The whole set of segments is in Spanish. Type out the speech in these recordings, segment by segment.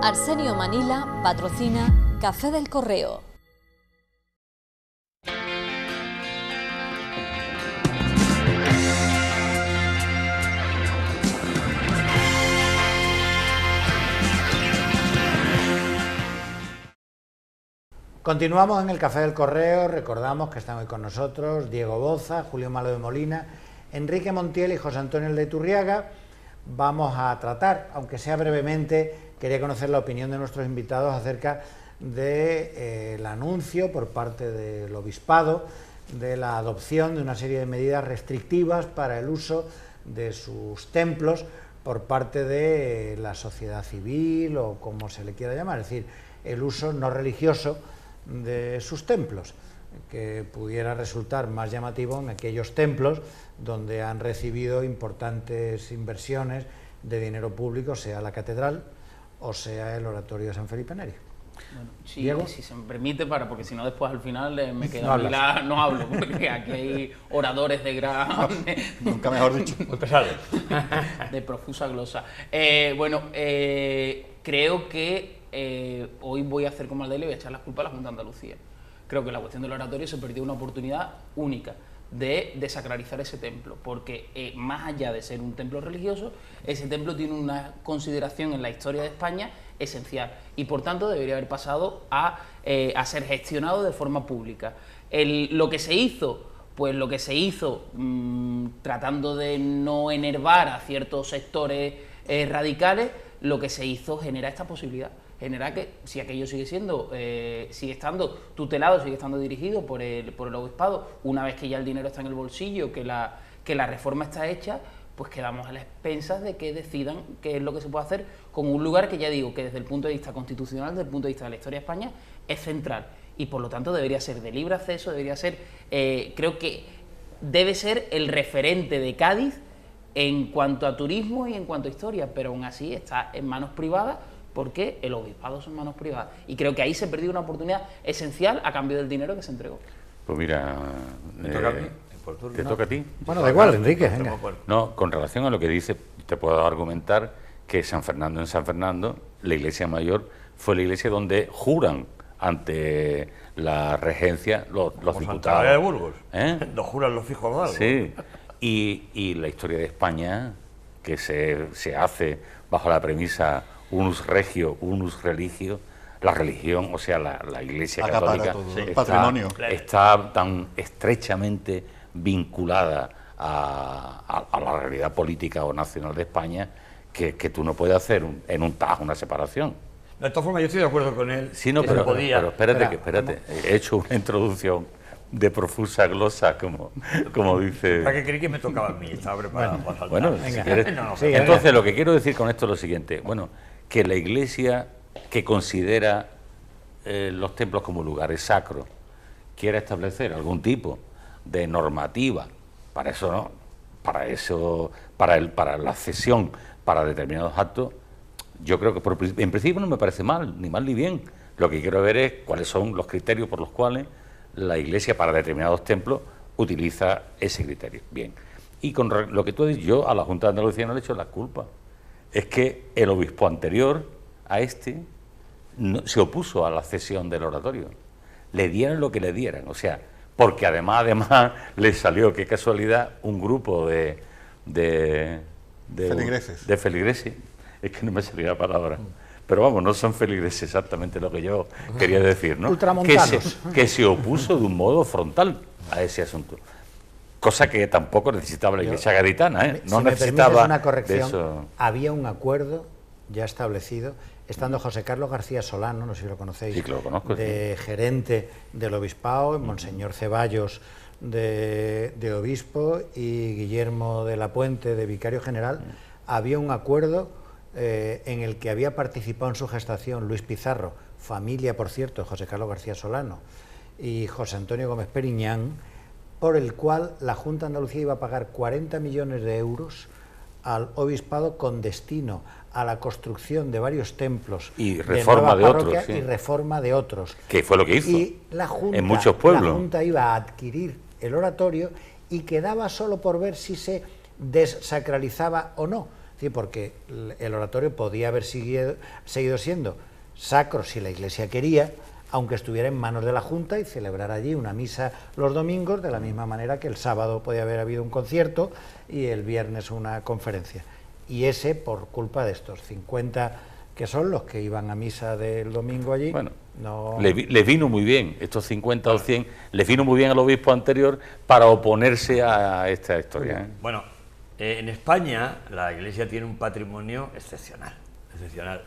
Arsenio Manila patrocina Café del Correo. Continuamos en el Café del Correo. Recordamos que están hoy con nosotros Diego Boza, Julio Malo de Molina, Enrique Montiel y José Antonio de Iturriaga. Vamos a tratar, aunque sea brevemente, quería conocer la opinión de nuestros invitados acerca del anuncio por parte del Obispado de la adopción de una serie de medidas restrictivas para el uso de sus templos por parte de la sociedad civil o como se le quiera llamar, es decir, el uso no religioso de sus templos, que pudiera resultar más llamativo en aquellos templos donde han recibido importantes inversiones de dinero público, sea la catedral o sea el oratorio de San Felipe Neri. Bueno, sí, Diego, si se me permite, porque si no después al final me queda no, no hablo, porque aquí hay oradores de gran... Nunca mejor dicho. Muy pesado. de profusa glosa. Creo que hoy voy a hacer como Aldelia y voy a echar las culpas a la Junta de Andalucía. Creo que la cuestión del oratorio se perdió una oportunidad única de desacralizar ese templo, porque más allá de ser un templo religioso, ese templo tiene una consideración en la historia de España esencial y por tanto debería haber pasado a ser gestionado de forma pública. Lo que se hizo, pues lo que se hizo tratando de no enervar a ciertos sectores radicales, lo que se hizo genera esta posibilidad. Genera que, si aquello sigue estando tutelado, sigue estando dirigido por el Obispado, una vez que ya el dinero está en el bolsillo, que la reforma está hecha, pues quedamos a las expensas de que decidan qué es lo que se puede hacer con un lugar que ya digo que desde el punto de vista constitucional, desde el punto de vista de la historia de España, es central y por lo tanto debería ser de libre acceso, debería ser, creo que debe ser el referente de Cádiz en cuanto a turismo y en cuanto a historia, pero aún así está en manos privadas, porque el Obispado son manos privadas. Y creo que ahí se perdió una oportunidad esencial a cambio del dinero que se entregó. Pues mira, ¿Me toca a mí? ¿te toca a ti? bueno, da igual, Enrique, venga. No, con relación a lo que dice, te puedo argumentar que en San Fernando, la iglesia mayor fue la iglesia donde juran ante la regencia los diputados. de Burgos. Lo juran los hijos de algo. Sí, y la historia de España, que se hace bajo la premisa unus regio, unus religio, la religión, o sea, la Iglesia Católica, patrimonio. Está tan estrechamente vinculada a la realidad política o nacional de España que tú no puedes hacer en un tajo una separación. De todas formas, yo estoy de acuerdo con él. Sí, no, pero espérate, he hecho una introducción de profusa glosa, como dice... ¿Para qué creí que me tocaba a mí? Estaba preparado para saltar. Bueno, venga. si quieres... Entonces, lo que quiero decir con esto es lo siguiente. Bueno, que la Iglesia, que considera los templos como lugares sacros, quiera establecer algún tipo de normativa para eso, ¿no? Para la cesión para determinados actos, yo creo que en principio no me parece mal, ni mal ni bien. Lo que quiero ver es cuáles son los criterios por los cuales la Iglesia para determinados templos utiliza ese criterio. Bien. Y con lo que tú has dicho, yo a la Junta de Andalucía no le echo la culpa. Es que el obispo anterior a este se opuso a la cesión del oratorio. Le dieran lo que le dieran, o sea, porque además le salió, qué casualidad, un grupo de feligreses. De feligreses, es que no me salía la palabra. Pero vamos, no son feligreses exactamente lo que yo quería decir, ¿no? Ultramontanos. Que se opuso de un modo frontal a ese asunto. Cosa que tampoco necesitaba la Iglesia gaditana, ¿eh? No si me necesitaba permites una corrección, de eso. había un acuerdo ya establecido, estando José Carlos García Solano, no sé si lo conocéis, Sí, que lo conozco, de gerente del Obispado, Monseñor Ceballos de obispo y Guillermo de la Puente de vicario general, había un acuerdo en el que había participado en su gestación Luis Pizarro, familia, por cierto, de José Carlos García Solano, y José Antonio Gómez Periñán, por el cual la Junta de Andalucía iba a pagar 40 millones de euros al Obispado con destino a la construcción de varios templos y reforma de otros, sí. Y reforma de otros. Que fue lo que hizo y la Junta, en muchos pueblos. La Junta iba a adquirir el oratorio y quedaba solo por ver si se desacralizaba o no. Es Sí, porque el oratorio podía haber seguido siendo sacro si la Iglesia quería, aunque estuviera en manos de la Junta y celebrar allí una misa los domingos, de la misma manera que el sábado podía haber habido un concierto y el viernes una conferencia. Y ese, por culpa de estos 50 que son los que iban a misa del domingo allí, bueno, no... les vino muy bien, estos 50 o 100, les vino muy bien al obispo anterior para oponerse a esta historia, ¿eh? Bueno, en España la Iglesia tiene un patrimonio excepcional,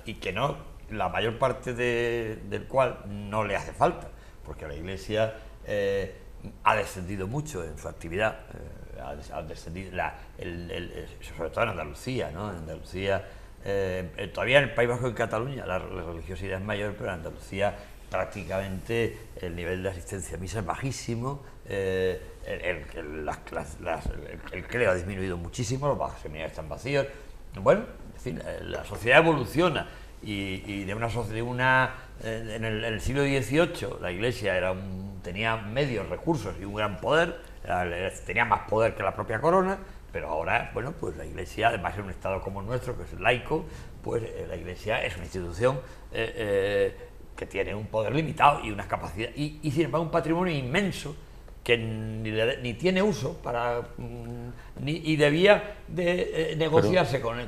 y que no, la mayor parte del cual no le hace falta, porque la Iglesia ha descendido mucho en su actividad, ha descendido, sobre todo en Andalucía, ¿no? En Andalucía, todavía en el País Vasco y en Cataluña la religiosidad es mayor, pero en Andalucía prácticamente el nivel de asistencia a misa es bajísimo, el clero ha disminuido muchísimo, los bajos seminarios están vacíos. Bueno, en fin, la sociedad evoluciona y en el siglo XVIII la Iglesia tenía medios recursos y un gran poder, tenía más poder que la propia corona, pero ahora, bueno, pues la Iglesia, además en un estado como el nuestro, que es laico, pues la Iglesia es una institución que tiene un poder limitado y unas capacidades, y sin embargo un patrimonio inmenso que ni tiene uso para y debía de negociarse con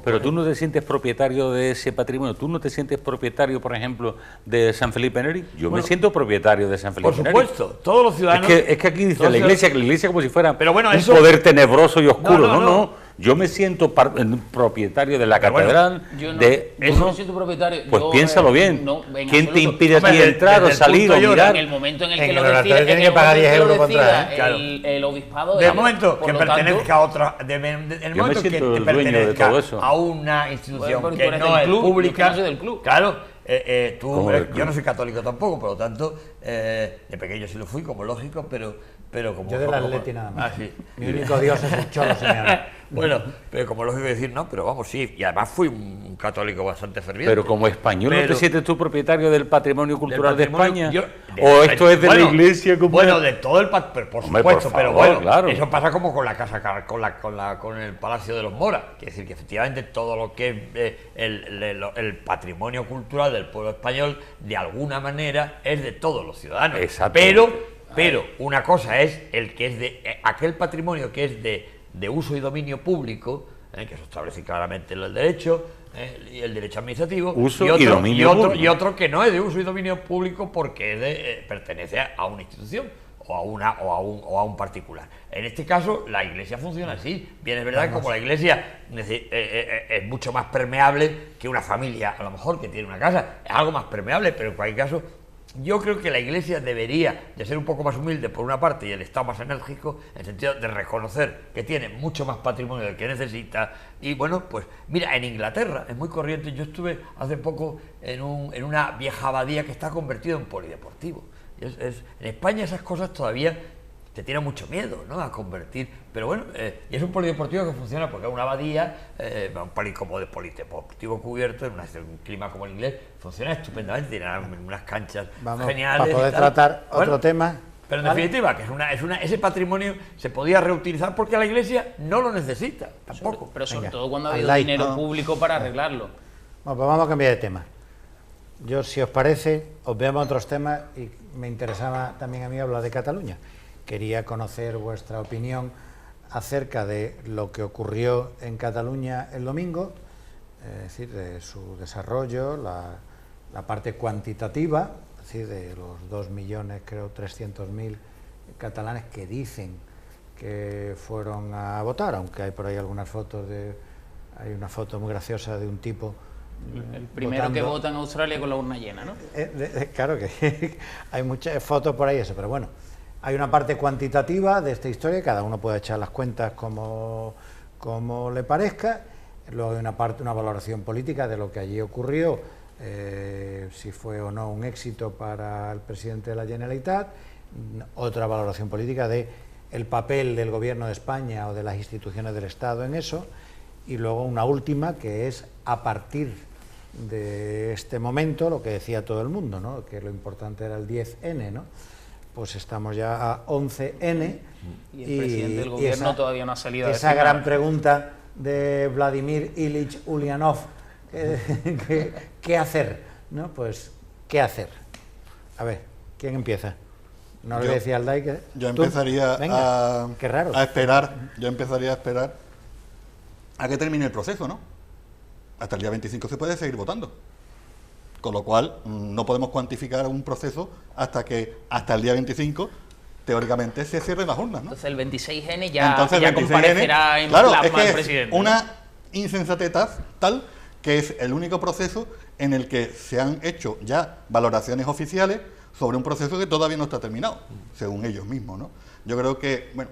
Pero tú no te sientes propietario de ese patrimonio, tú no te sientes propietario, por ejemplo, de San Felipe Neri. Yo me siento propietario de San Felipe Neri. Por supuesto, todos los ciudadanos. Es que aquí dice la Iglesia como si fuera pero bueno, un poder tenebroso y oscuro. No. Yo me siento propietario de la catedral. Yo no, de eso no siento propietario. Pues yo, piénsalo bien. No, ¿Quién te impide a ti entrar o salir o mirar? En el momento en el que En lo el oratorio tiene que pagar 10 euros por entrar, ¿eh? Claro. el obispado. De momento que por lo pertenezca tanto, a otra. En el yo me momento que siento el te dueño de pertenezca todo eso. a una institución Bueno, pero tú que eres no del es club, pública. yo que no soy del club. Claro. ¿Cómo del Yo club? no soy católico tampoco, por lo tanto, de pequeño sí lo fui, como lógico, pero como... Yo del Atleti nada más. Ah, sí. Mi único Dios es el Cholo Simeone. Bueno, pero como lógico decir, no, pero vamos, sí, y además fui un católico bastante ferviente. Pero como español, ¿no te sientes tú propietario del patrimonio cultural de España? ¿O esto es de la Iglesia? Bueno, de todo el patrimonio, por Hombre, supuesto, por pero favor, bueno, claro. eso pasa como con la casa, con el Palacio de los Mora. Quiere decir que efectivamente todo lo que es el patrimonio cultural del pueblo español, de alguna manera, es de todos los ciudadanos. Exactamente. Pero una cosa es el que es de aquel patrimonio que es de uso y dominio público, que eso establece claramente el derecho y el derecho administrativo, Uso y dominio público. Y otro que no es de uso y dominio público porque pertenece a una institución o a un particular. En este caso la Iglesia funciona así. Bien, es verdad que como la Iglesia es mucho más permeable que una familia, a lo mejor, que tiene una casa, es algo más permeable, pero en cualquier caso yo creo que la Iglesia debería de ser un poco más humilde por una parte y el Estado más enérgico, en el sentido de reconocer que tiene mucho más patrimonio del que necesita. Y bueno, pues mira, en Inglaterra es muy corriente. Yo estuve hace poco en una vieja abadía que está convertida en polideportivo. En España esas cosas todavía te tienen mucho miedo, ¿no?, a convertir, pero bueno, y es un polideportivo que funciona porque es una abadía, como de polideportivo cubierto, en un clima como el inglés, funciona estupendamente, tiene unas canchas geniales. Para poder tratar otro tema. Pero en definitiva, que ese patrimonio se podía reutilizar porque la Iglesia no lo necesita, tampoco. Pero sobre Venga, todo cuando ha al habido like, dinero ¿no? público para arreglarlo. Bueno, pues vamos a cambiar de tema. Yo, si os parece, os veamos otros temas y me interesaba también a mí hablar de Cataluña. Quería conocer vuestra opinión acerca de lo que ocurrió en Cataluña el domingo, es decir, de su desarrollo, la parte cuantitativa, es decir, de los 2.300.000 catalanes que dicen que fueron a votar, aunque hay por ahí algunas fotos hay una foto muy graciosa de un tipo El primero votando. que vota en Australia con la urna llena, ¿no? Claro que hay muchas fotos por ahí, eso, pero bueno, hay una parte cuantitativa de esta historia, cada uno puede echar las cuentas como le parezca, luego hay una valoración política de lo que allí ocurrió, si fue o no un éxito para el presidente de la Generalitat, otra valoración política de el papel del gobierno de España o de las instituciones del Estado en eso, y luego una última que es a partir de este momento, lo que decía todo el mundo, ¿no?, que lo importante era el 10N, ¿no? Pues estamos ya a 11N Y el presidente del gobierno todavía no ha salido a esa decir gran nada. pregunta de Vladimir Ilich Ulyanov. ¿Qué hacer? ¿No? Pues, ¿qué hacer? A ver, ¿quién empieza? No le decía al DAI que... Yo ¿Tú? empezaría Venga, qué raro. a esperar, a que termine el proceso, ¿no? Hasta el día 25 se puede seguir votando. Con lo cual, no podemos cuantificar un proceso hasta el día 25, teóricamente, se cierren las urnas, ¿no? Entonces el 26N ya, Entonces, ya 26N, comparecerá en claro, plasma es que el es presidente. una insensatez tal que es el único proceso en el que se han hecho ya valoraciones oficiales sobre un proceso que todavía no está terminado, según ellos mismos, ¿no? Yo creo que, bueno,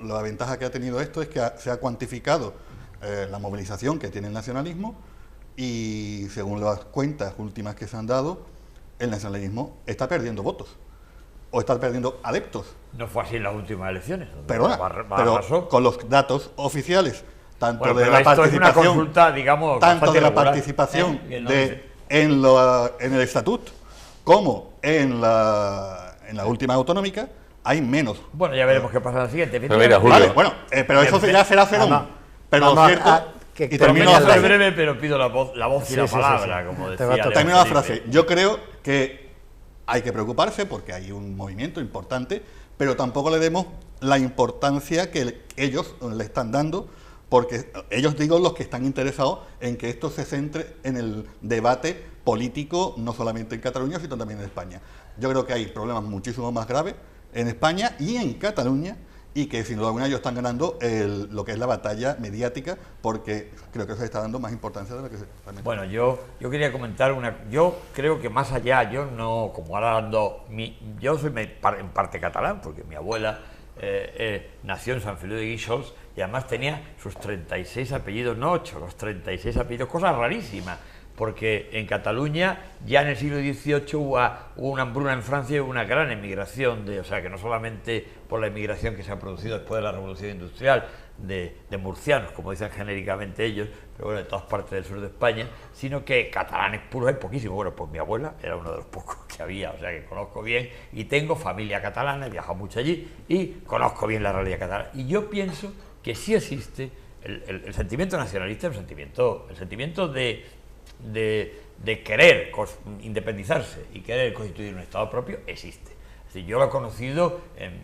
la ventaja que ha tenido esto es que se ha cuantificado la movilización que tiene el nacionalismo y, según las cuentas últimas que se han dado, el nacionalismo está perdiendo votos o está perdiendo adeptos. No fue así en las últimas elecciones. Perdona, pero con los datos oficiales, tanto Bueno, de pero la esto es una participación, consulta, digamos, tanto bastante de la regular, participación que no de, dice. en el estatuto como en la última autonómica, hay menos. Bueno, ya veremos qué pasa en la siguiente. Pero mira, Julio. Vale, bueno, pero eso ya será cero. Vamos, Pero vamos cierto, a- que y termino termine la el Soy frase. breve, pero pido la voz y Sí, la sí, sí, palabra, sí. como Te decía. va a tocar. Termino la Felipe. frase. Yo creo que hay que preocuparse porque hay un movimiento importante, pero tampoco le demos la importancia que ellos le están dando, porque ellos, digo, los que están interesados en que esto se centre en el debate político, no solamente en Cataluña, sino también en España. Yo creo que hay problemas muchísimo más graves en España y en Cataluña, y que sin duda alguna ellos están ganando lo que es la batalla mediática, porque creo que se está dando más importancia de lo que se realmente. Bueno, yo quería comentar yo creo que más allá, yo no, como ahora ando, yo soy en parte catalán, porque mi abuela nació en San Feliu de Guíxols y además tenía sus 36 apellidos, no 8, los 36 apellidos, cosa rarísima, porque en Cataluña ya en el siglo XVIII hubo una hambruna en Francia y hubo una gran emigración, o sea, que no solamente por la emigración que se ha producido después de la Revolución Industrial, de murcianos, como dicen genéricamente ellos, pero bueno, de todas partes del sur de España, sino que catalanes puros hay poquísimos. Bueno, pues mi abuela era uno de los pocos que había, o sea que conozco bien y tengo familia catalana, he viajado mucho allí y conozco bien la realidad catalana. Y yo pienso que sí existe el sentimiento nacionalista, el sentimiento de querer independizarse y querer constituir un Estado propio, existe. Es decir, yo lo he conocido en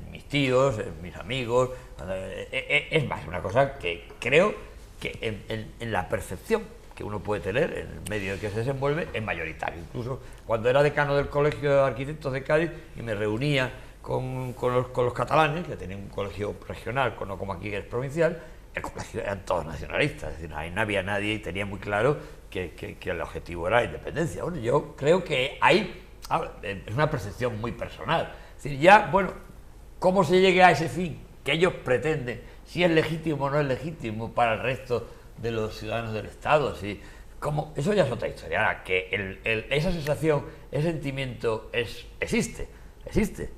mis tíos, en mis amigos. Es más, una cosa que creo que en la percepción que uno puede tener en el medio en el que se desenvuelve es mayoritario. Incluso cuando era decano del Colegio de Arquitectos de Cádiz y me reunía con los catalanes, que tenían un colegio regional, no como aquí que es provincial, el colegio eran todos nacionalistas, es decir, ahí no había nadie y tenía muy claro que el objetivo era la independencia. Bueno, yo creo que es una percepción muy personal. Es decir, ya, bueno, cómo se llegue a ese fin que ellos pretenden, si es legítimo o no es legítimo para el resto de los ciudadanos del Estado, eso ya es otra historia. Ahora, que esa sensación, ese sentimiento existe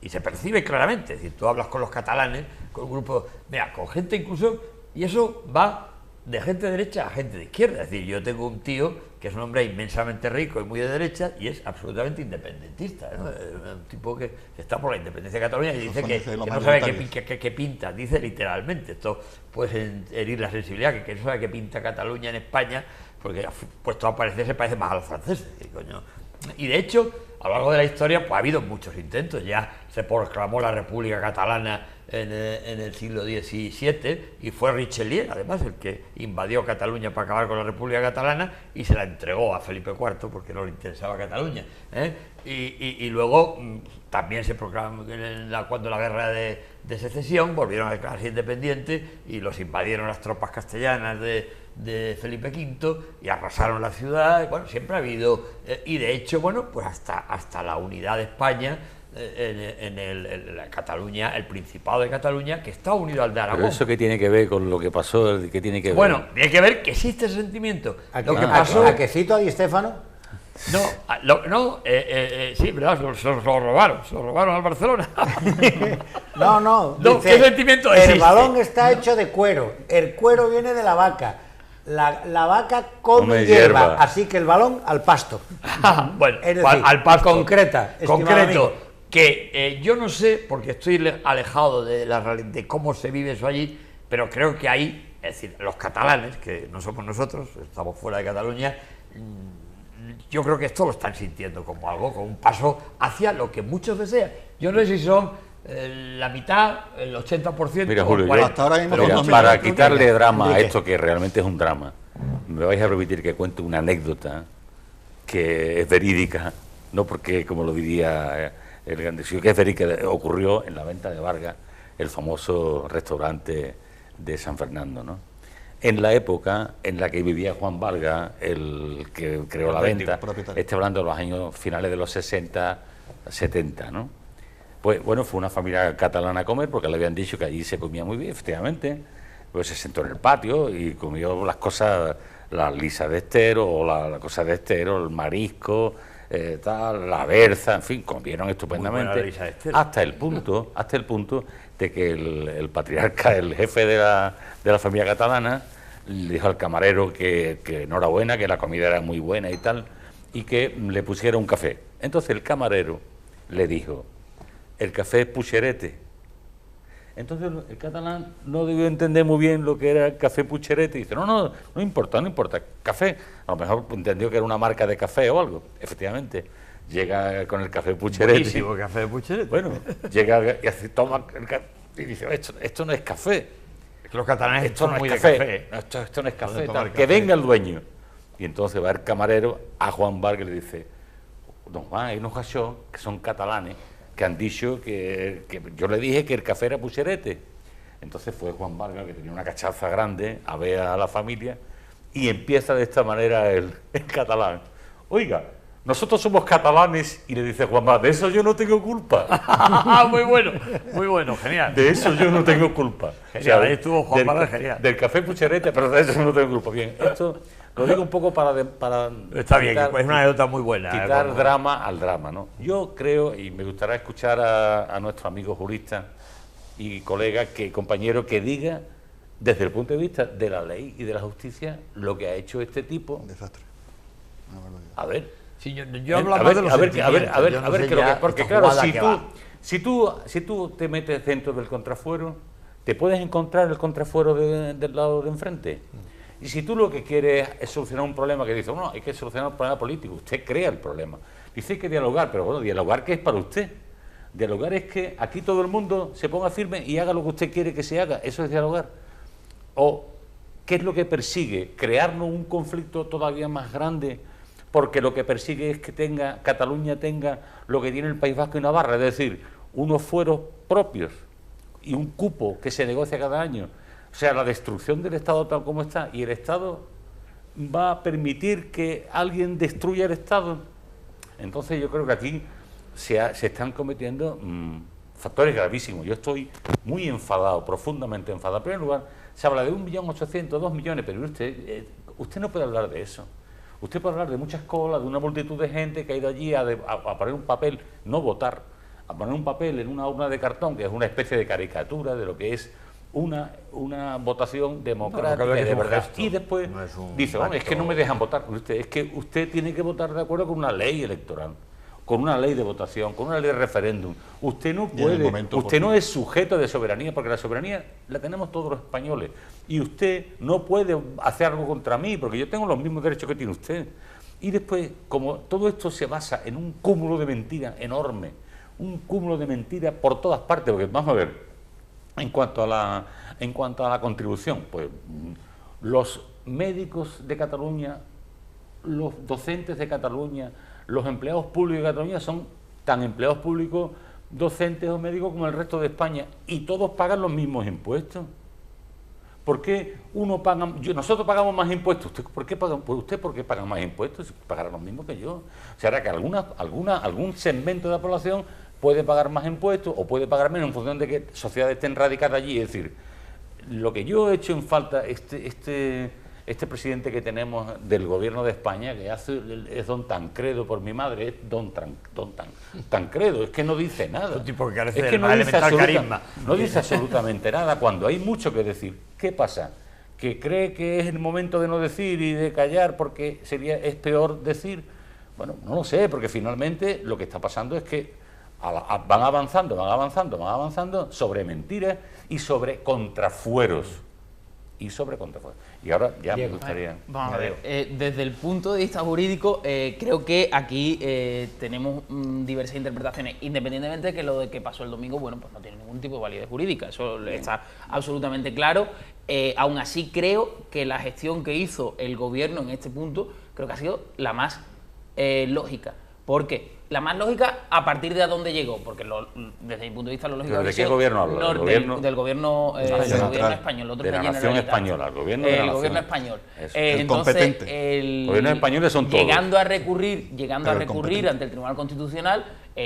y se percibe claramente. Es decir, tú hablas con los catalanes, con un grupo, con gente incluso, y eso va de gente derecha a gente de izquierda. Es decir, yo tengo un tío que es un hombre inmensamente rico y muy de derecha y es absolutamente independentista, ¿no? Es un tipo que está por la independencia de Cataluña y dice que no sabe qué pinta, dice literalmente. Esto puede herir la sensibilidad, que no sabe qué pinta Cataluña en España, porque puesto a parecer se parece más a los franceses. Y de hecho, a lo largo de la historia pues ha habido muchos intentos. Ya se proclamó la República Catalana en el siglo XVII y fue Richelieu, además, el que invadió Cataluña para acabar con la República Catalana y se la entregó a Felipe IV porque no le interesaba Cataluña, ¿eh? Y luego también se proclamó cuando la guerra de secesión volvieron a declararse independientes y los invadieron las tropas castellanas de Felipe V y arrasaron la ciudad. Bueno, siempre ha habido, y de hecho, bueno, pues hasta la unidad de España en la Cataluña, el Principado de Cataluña, que está unido al de Aragón. Pero eso qué tiene que ver con lo que pasó, ¿qué tiene que ver? Bueno, tiene que ver que existe ese sentimiento. Lo que ¿A pasó... que cito a Di Stéfano? Sí, ¿verdad? Se lo robaron al Barcelona. No, ¿qué sentimiento existe? El balón está hecho de cuero, el cuero viene de la vaca, la vaca come hierba, así que el balón al pasto. Bueno, Es decir, al pasto. concreto, que yo no sé, porque estoy alejado de cómo se vive eso allí, pero creo que ahí es decir, los catalanes, que no somos nosotros, estamos fuera de Cataluña, yo creo que esto lo están sintiendo como algo, como un paso hacia lo que muchos desean. Yo no sé si son la mitad, el 80%. Mira, Julio, o hasta ahora mismo mira, son para 2000. quitarle drama a ¿De qué? esto que realmente es un drama, me vais a permitir que cuente una anécdota que es verídica, no porque, como lo diría el grande, sino que es verídica, ocurrió en la Venta de Vargas, el famoso restaurante de San Fernando, ¿no? En la época en la que vivía Juan Vargas, el que creó la Venta, propietario. estoy hablando de los años finales de los 60, 70, ¿no? Pues bueno, fue una familia catalana a comer porque le habían dicho que allí se comía muy bien, efectivamente. Pues se sentó en el patio y comió las cosas, la lisa de estero o la cosa de estero, el marisco, tal, la berza, en fin, comieron Muy estupendamente. buena lisa de estero. Hasta el punto de que el patriarca, el jefe de la familia catalana, le dijo al camarero que enhorabuena, que la comida era muy buena y tal, y que le pusiera un café. Entonces el camarero le dijo: el café es pucherete. Entonces el catalán no debió entender muy bien lo que era el café pucherete y dice: no importa, café. A lo mejor entendió que era una marca de café o algo. Efectivamente, llega con el café pucherete. Buenísimo café de pucherete. Bueno, llega y hace, toma el y dice: esto no es café. Los catalanes Esto no son es muy café. de café. No, esto no es café. tomar Tal. Que café. venga el dueño. Y entonces va el camarero a Juan Vargas y le dice: don Juan, hay unos gachos que son catalanes que han dicho que yo le dije que el café era pucherete. Entonces fue Juan Vargas, que tenía una cachaza grande, a ver a la familia, y empieza de esta manera el catalán: oiga, nosotros somos catalanes. Y le dice Juan Vargas: de eso yo no tengo culpa. Muy bueno, genial. De eso yo no tengo culpa. Genial, ahí estuvo Juan Vargas, genial. Del café pucherete, pero de eso no tengo culpa. Bien, esto lo digo un poco para Está bien, quitar- es una anécdota muy buena. quitar como- drama al drama, ¿no? Yo creo, y me gustaría escuchar a nuestro amigo jurista y colega, compañero, que diga desde el punto de vista de la ley y de la justicia lo que ha hecho este tipo. Un desastre. Una barbaridad. A ver, Sí, yo hablo más de los sentimientos, yo no sé qué es lo ya que- porque esta claro, jugada que va. si tú te metes dentro del contrafuero, te puedes encontrar el contrafuero del lado de enfrente. Y si tú lo que quieres es solucionar un problema, que dice: bueno, hay que solucionar un problema político, usted crea el problema. Dice: hay que dialogar, pero bueno, dialogar, ¿qué es para usted? Dialogar es que aquí todo el mundo se ponga firme y haga lo que usted quiere que se haga. Eso es dialogar. O, ¿qué es lo que persigue? Crearnos un conflicto todavía más grande, porque lo que persigue es que Cataluña tenga lo que tiene el País Vasco y Navarra, es decir, unos fueros propios y un cupo que se negocia cada año. O sea, la destrucción del Estado tal como está, y el Estado va a permitir que alguien destruya el Estado. Entonces yo creo que aquí se están cometiendo factores gravísimos. Yo estoy muy enfadado, profundamente enfadado. En primer lugar, se habla de 1.800.000, 2 millones, pero usted no puede hablar de eso. Usted puede hablar de muchas colas, de una multitud de gente que ha ido allí a poner un papel, no votar, a poner un papel en una urna de cartón, que es una especie de caricatura de lo que es una votación democrática No, creo que es de un verdad. gesto, Y después no es un dice: bueno, es que acto. no me dejan votar. Es que usted tiene que votar de acuerdo con una ley electoral, con una ley de votación, con una ley de referéndum. Usted no Y en el puede, momento usted no oportuno. es sujeto de soberanía, porque la soberanía la tenemos todos los españoles. Y usted no puede hacer algo contra mí, porque yo tengo los mismos derechos que tiene usted. Y después, como todo esto se basa en un cúmulo de mentiras enorme, un cúmulo de mentiras por todas partes, porque vamos a ver, en cuanto a la contribución, pues los médicos de Cataluña, los docentes de Cataluña, los empleados públicos de Cataluña son tan empleados públicos, docentes o médicos como el resto de España, y todos pagan los mismos impuestos. ¿Por qué nosotros pagamos más impuestos? ¿Usted por qué paga más impuestos? Si pagará lo mismo que yo. O sea, que algún segmento de la población puede pagar más impuestos o puede pagar menos en función de que sociedades estén radicadas allí. Es decir, lo que yo he hecho en falta, este presidente que tenemos del gobierno de España, que es don Tancredo por mi madre, es don Tancredo, es que no dice nada. Un tipo que carece Es del que más elemental carisma. no dice absolutamente nada cuando hay mucho que decir. ¿Qué pasa? ¿Que cree que es el momento de no decir y de callar porque es peor decir? Bueno, no lo sé, porque finalmente lo que está pasando es que van avanzando sobre mentiras y sobre contrafueros. y sobre contrafuerza. Y ahora ya me Diego. gustaría... Vamos a ver, desde el punto de vista jurídico, creo que aquí tenemos diversas interpretaciones, independientemente de que lo de que pasó el domingo, bueno, pues no tiene ningún tipo de validez jurídica, eso está absolutamente claro. Aún así, creo que la gestión que hizo el gobierno en este punto, creo que ha sido la más lógica. ¿Por qué? La más lógica a partir de a dónde llegó, porque desde mi punto de vista lo lógico... ¿Pero de habría qué sido gobierno habla? del gobierno español. De la nación española, el gobierno de la nación. Gobierno español. Eso. El Entonces, competente. el Gobiernos españoles son todos. llegando a recurrir Pero el competente. ante el Tribunal Constitucional,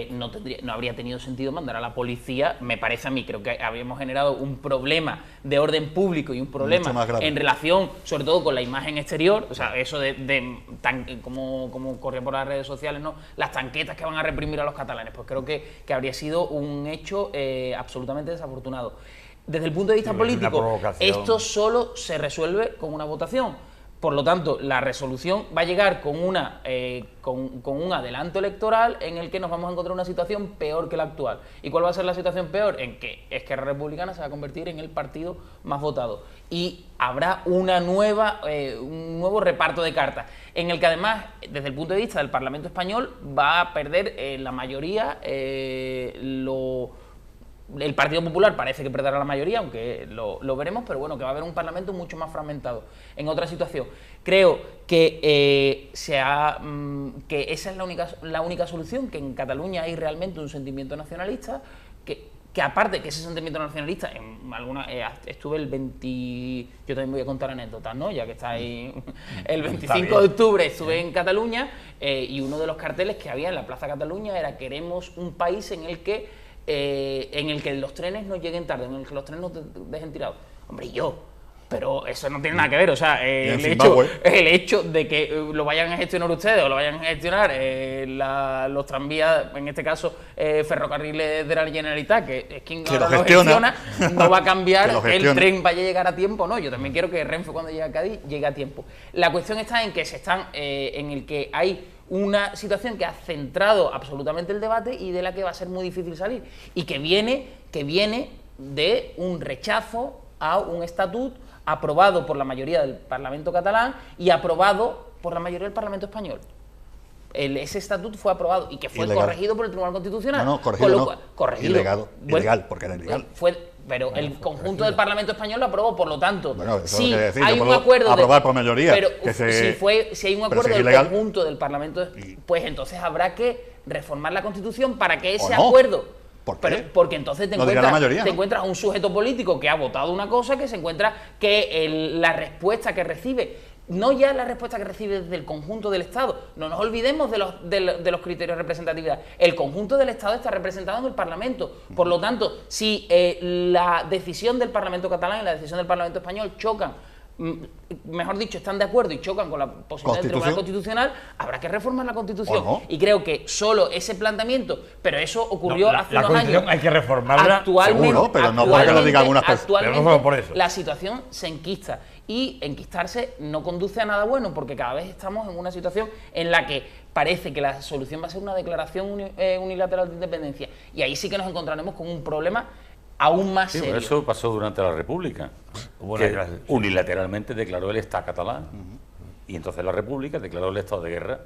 no habría tenido sentido mandar a la policía, me parece a mí, creo que habíamos generado un problema de orden público y un Mucho problema más grave. en relación, sobre todo con la imagen exterior, o sea, eso como corría por las redes sociales, ¿no? Las tanquetas que van a reprimir a los catalanes, pues creo que habría sido un hecho absolutamente desafortunado. Desde el punto de vista Sí, una político, provocación. esto solo se resuelve con una votación. Por lo tanto, la resolución va a llegar con un adelanto electoral en el que nos vamos a encontrar una situación peor que la actual. ¿Y cuál va a ser la situación peor? En que Esquerra Republicana se va a convertir en el partido más votado. Y habrá un nuevo reparto de cartas, en el que además, desde el punto de vista del Parlamento español, va a perder la mayoría el Partido Popular parece que perderá la mayoría, aunque lo veremos, pero bueno, que va a haber un Parlamento mucho más fragmentado. En otra situación, creo que que esa es la única solución, que en Cataluña hay realmente un sentimiento nacionalista, que aparte que ese sentimiento nacionalista, estuve el 20... Yo también voy a contar anécdotas, ¿no? Ya que está ahí... El 25 de octubre estuve en Cataluña y uno de los carteles que había en la Plaza Cataluña era: queremos un país en el que los trenes no lleguen tarde, en el que los trenes nos dejen tirados. Hombre, pero eso no tiene nada que ver, o sea, el hecho de que lo vayan a gestionar ustedes o lo vayan a gestionar los tranvías, en este caso ferrocarriles de la Generalitat, que es quien ahora lo gestiona, no va a cambiar que el tren vaya a llegar a tiempo, no. Yo también quiero que Renfe, cuando llegue a Cádiz, llegue a tiempo. La cuestión está en que en el que hay una situación que ha centrado absolutamente el debate y de la que va a ser muy difícil salir, y que viene de un rechazo a un estatut aprobado por la mayoría del Parlamento catalán y aprobado por la mayoría del Parlamento español. Ese estatut fue aprobado y que fue corregido por el Tribunal Constitucional. No, corregido. Ilegal, porque era ilegal. Pero el conjunto del Parlamento español lo aprobó, por lo tanto, si hay un acuerdo aprobar por mayoría, pero si hay un acuerdo del conjunto del Parlamento, pues entonces habrá que reformar la Constitución para que ese acuerdo... Porque entonces te encuentras un sujeto político que ha votado una cosa, que se encuentra que la respuesta que recibe, no ya la respuesta que recibe desde el conjunto del Estado, no nos olvidemos de los criterios de representatividad, el conjunto del Estado está representado en el Parlamento, por lo tanto, si la decisión del Parlamento catalán y la decisión del Parlamento español chocan, mejor dicho, están de acuerdo y chocan con la posibilidad del Tribunal Constitucional, habrá que reformar la Constitución. Y creo que solo ese planteamiento, pero eso ocurrió hace unos años. Hay que reformarla, actualmente, seguro, pero no porque lo digan algunas personas. Actualmente, pero no por eso. La situación se enquista y enquistarse no conduce a nada bueno, porque cada vez estamos en una situación en la que parece que la solución va a ser una declaración unilateral de independencia, y ahí sí que nos encontraremos con un problema aún más serio. Eso pasó durante la República, que unilateralmente declaró el Estado catalán, y entonces la República declaró el estado de guerra.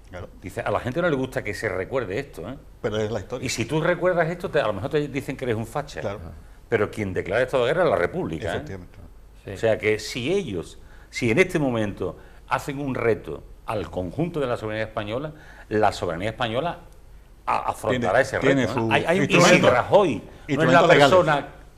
Claro. Dice, a la gente no le gusta que se recuerde esto, pero es la historia. Y si tú recuerdas esto, a lo mejor te dicen que eres un facha. Claro. Pero quien declara el estado de guerra es la República. Efectivamente. Sí. O sea que si en este momento hacen un reto al conjunto de la soberanía española afrontará ese reto. Y si Rajoy no es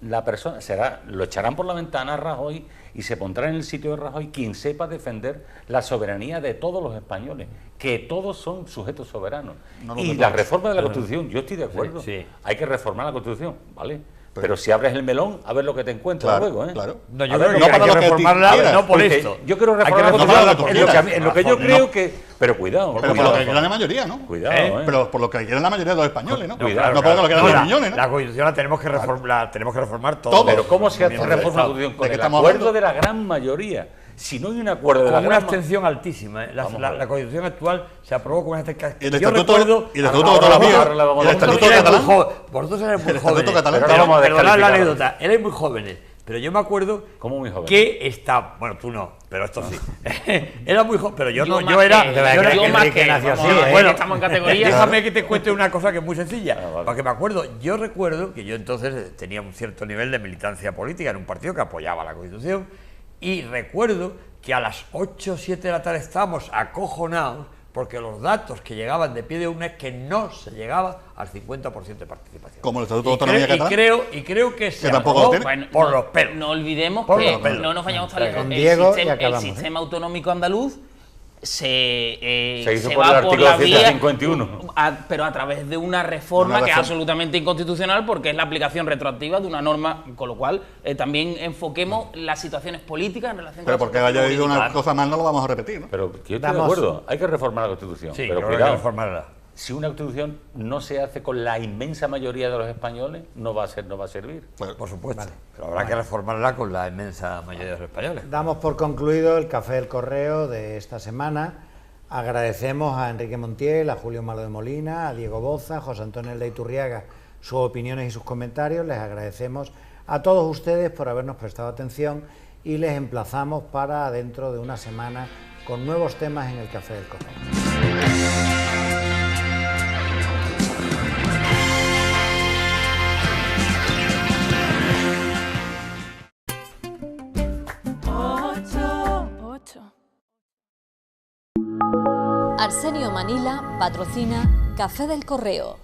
la persona, lo echarán por la ventana a Rajoy y se pondrá en el sitio de Rajoy quien sepa defender la soberanía de todos los españoles, que todos son sujetos soberanos. Y la reforma de la Constitución, yo estoy de acuerdo, hay que reformar la Constitución, ¿vale? Pero si abres el melón, a ver lo que te encuentras luego, Claro. No, yo creo que hay que reformarla, no por esto. Yo quiero reformar la Constitución en lo que yo creo que... Pero cuidado. Pero por lo que quiere la mayoría, ¿no? Cuidado, Pero por lo que quieren la mayoría de los españoles, ¿no? Cuidado, no por lo que quieren los millones, ¿no? La Constitución la tenemos que reformar todo. Pero ¿cómo se hace reforma la Constitución? Con el acuerdo de la gran mayoría. Si no hay un acuerdo de la gran mayoría... Con una abstención altísima. La Constitución actual se aprobó con una abstención. Y el estatuto de autonomía. El estatuto catalán. Vosotros eres muy jóvenes. Perdonad la anécdota. Erais muy jóvenes. Pero yo me acuerdo Como muy joven. que está, bueno, tú no, pero esto sí. Era muy joven, pero yo no, más yo era, que- yo era- yo más Enrique que, nació vamos, así, ¿eh? bueno, estamos en categoría. Déjame que te cuente una cosa que es muy sencilla, vale. porque me acuerdo, yo recuerdo que yo entonces tenía un cierto nivel de militancia política en un partido que apoyaba la Constitución, y recuerdo que a las 8 o 7 de la tarde estábamos acojonados porque los datos que llegaban de pie de urna es que no se llegaba al 50% de participación. Como el Estatuto de Autonomía Catalana. Y creo que se tampoco lo aprobó tiene. por los pelos. No olvidemos Por que los pelos. no nos vayamos tan lejos. Con Diego y El acabamos, sistema autonómico andaluz se hizo se por el va por artículo la vía, 151. pero a través de una reforma Una que es reforma. absolutamente inconstitucional porque es la aplicación retroactiva de una norma, con lo cual también enfoquemos las situaciones políticas en relación Pero con porque la haya situación habido una política. cosa más no lo vamos a repetir, ¿no? Pero que yo estoy de Damos- acuerdo, hay que reformar la Constitución. Sí, pero creo que hay que cuidado, reformarla. si una Constitución no se hace con la inmensa mayoría de los españoles, no va a servir. Pues, Por supuesto. Pero habrá que reformarla con la inmensa mayoría de los españoles. Damos por concluido el Café del Correo de esta semana. Agradecemos a Enrique Montiel, a Julio Malo de Molina, a Diego Boza, a José Antonio Elda Iturriaga sus opiniones y sus comentarios. Les agradecemos a todos ustedes por habernos prestado atención y les emplazamos para dentro de una semana con nuevos temas en el Café del Correo. Arsenio Manila patrocina Café del Correo.